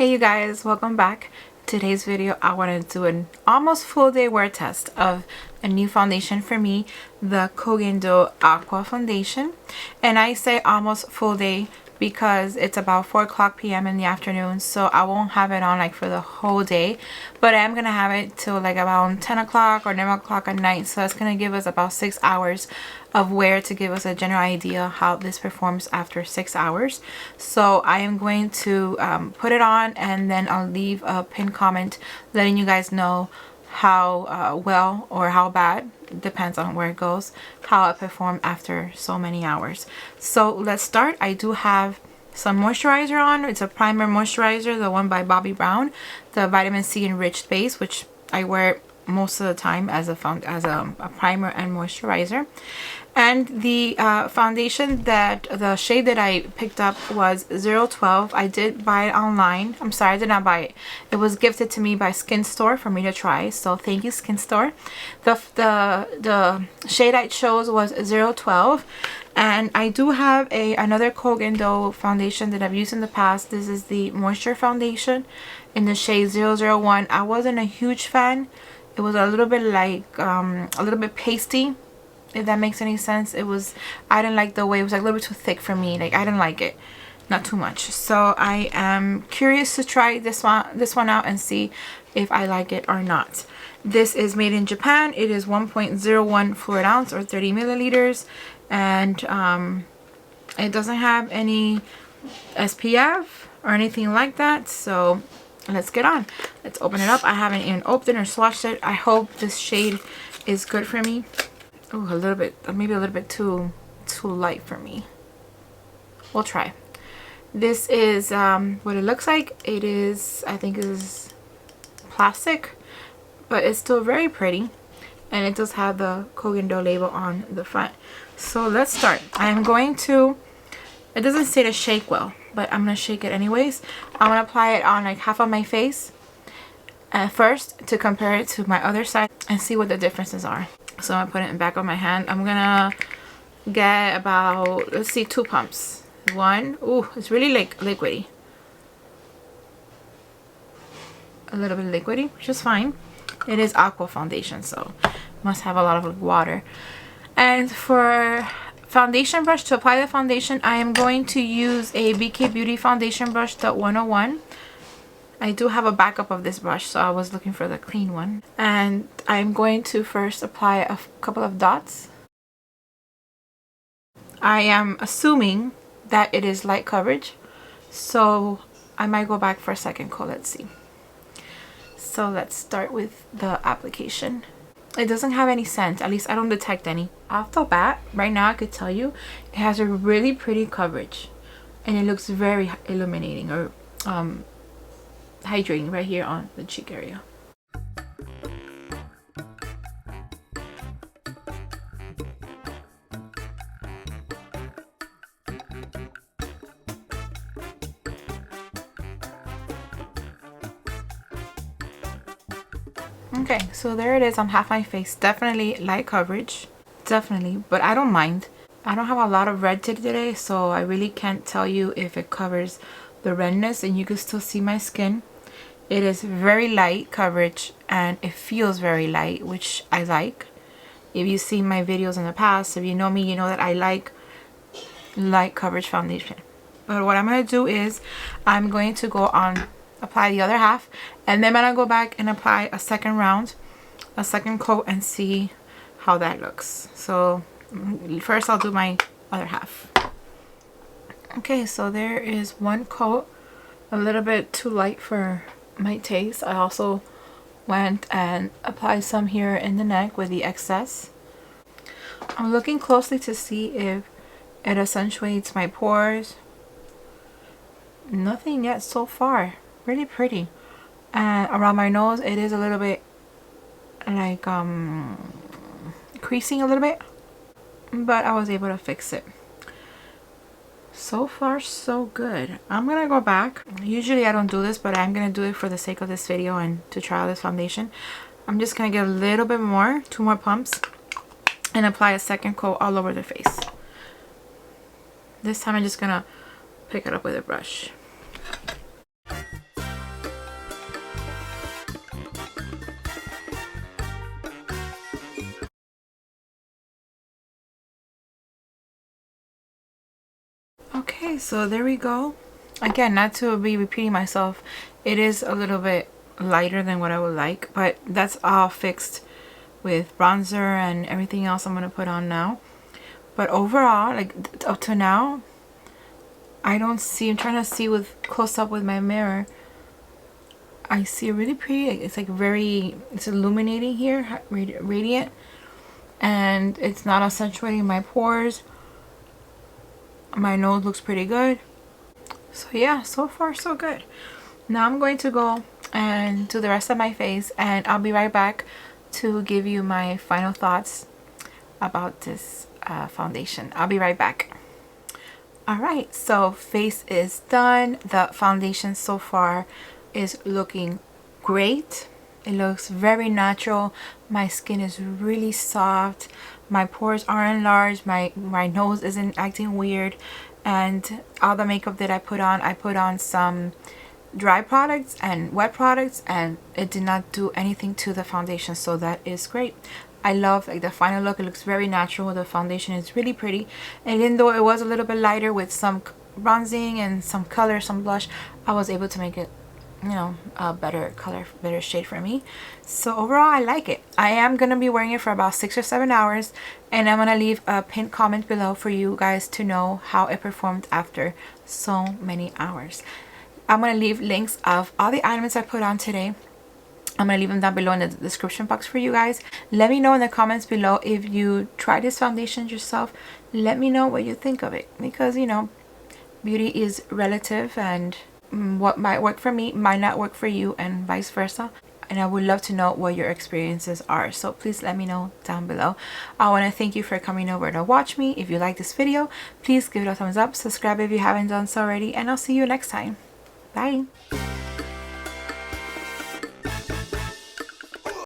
Hey you guys, welcome back. Today's video I want to do an almost full day wear test of a new foundation for me, the KOHgendo Aqua foundation. And I say almost full day because it's about 4 p.m. in the afternoon, so I won't have it on like for the whole day, but I am gonna have it till like around 10 o'clock or 11 o'clock at night. So it's gonna give us about 6 hours of wear to give us a general idea how this performs after 6 hours. So I am going to put it on, and then I'll leave a pinned comment letting you guys know how well or how bad, depends on where it goes, how it performed after so many hours. So let's start. I do have some moisturizer on. It's a primer moisturizer, the one by Bobbi Brown, the vitamin C enriched base, which I wear most of the time as a primer and moisturizer. And the foundation, that the shade that I picked up was 012. I did buy it online. I'm sorry, I did not buy it. It was gifted to me by Skin Store for me to try, so thank you, Skin Store. The shade I chose was 012. And I do have another KOHgendo foundation that I've used in the past. This is the Moisture Foundation in the shade 001. I wasn't a huge fan. It was a little bit like a little bit pasty, if that makes any sense. I didn't like the way it was, like a little bit too thick for me. Like, I didn't like it, not too much. So I am curious to try this one out and see if I like it or not. This is made in Japan. It is 1.01 fluid ounce or 30 milliliters, and it doesn't have any SPF or anything like that. So let's get on. Let's open it up. I haven't even opened or swatched it. I hope this shade is good for me. Oh, a little bit, maybe a little bit too light for me. We'll try. This is what it looks like. It is, I think it is plastic, but it's still very pretty, and it does have the KOHgendo label on the front. So let's start. I am going to, it doesn't say to shake well, but I'm gonna shake it anyways. I'm gonna apply it on like half of my face first to compare it to my other side and see what the differences are. So I'm gonna put it in the back of my hand. I'm gonna get about, let's see, 2 pumps. One, ooh, it's really like liquidy. A little bit liquidy, which is fine. It is Aqua foundation, so must have a lot of water. And for foundation brush, to apply the foundation, I am going to use a BK Beauty foundation brush, the 101. I do have a backup of this brush, so I was looking for the clean one. And I'm going to first apply a couple of dots. I am assuming that it is light coverage, so I might go back for a second coat. Let's see. So let's start with the application. It doesn't have any scent, at least I don't detect any. Off the bat, right now I could tell you it has a really pretty coverage, and it looks very illuminating or hydrating right here on the cheek area. Okay, so there it is on half my face. Definitely light coverage, definitely, but I don't mind. I don't have a lot of red today, so I really can't tell you if it covers the redness, and you can still see my skin. It is very light coverage, and it feels very light, which I like. If you've seen my videos in the past, if you know me, you know that I like light coverage foundation. But what I'm going to do is I'm going to go on, apply the other half, and then I'm going to go back and apply a second round, a second coat, and see how that looks. So first I'll do my other half. Okay, so there is one coat, a little bit too light for my taste. I also went and applied some here in the neck with the excess. I'm looking closely to see if it accentuates my pores. Nothing yet so far. Really pretty. And around my nose it is a little bit like creasing a little bit, but I was able to fix it. So far so good. I'm gonna go back. Usually I don't do this, but I'm gonna do it for the sake of this video and to try out this foundation. I'm just gonna get a little bit more, 2 more pumps, and apply a second coat all over the face. This time I'm just gonna pick it up with a brush. Okay, so there we go. Again, not to be repeating myself, it is a little bit lighter than what I would like, but that's all fixed with bronzer and everything else I'm going to put on now. But overall, like up to now, I don't see, I'm trying to see with close up with my mirror. I see really pretty, it's like very, it's illuminating here, radiant, and it's not accentuating my pores. My nose looks pretty good. So yeah, so far so good. Now I'm going to go and do the rest of my face, and I'll be right back to give you my final thoughts about this foundation. I'll be right back. Alright, so face is done. The foundation so far is looking great. It looks very natural. My skin is really soft. My pores aren't enlarged. My nose isn't acting weird. And all the makeup that I put on some dry products and wet products, and it did not do anything to the foundation, so that is great. I love like the final look. It looks very natural. The foundation is really pretty, and even though it was a little bit lighter with some bronzing and some color, some blush, I was able to make it, you know, a better color, better shade for me. So overall, I like it. I am gonna be wearing it for about 6 or 7 hours, and I'm gonna leave a pinned comment below for you guys to know how it performed after so many hours. I'm gonna leave links of all the items I put on today. I'm gonna leave them down below in the description box for you guys. Let me know in the comments below if you tried this foundation yourself. Let me know what you think of it, because you know, beauty is relative, and what might work for me might not work for you, and vice versa. And I would love to know what your experiences are, so please let me know down below. I want to thank you for coming over to watch me. If you like this video, please give it a thumbs up, subscribe if you haven't done so already, and I'll see you next time. Bye.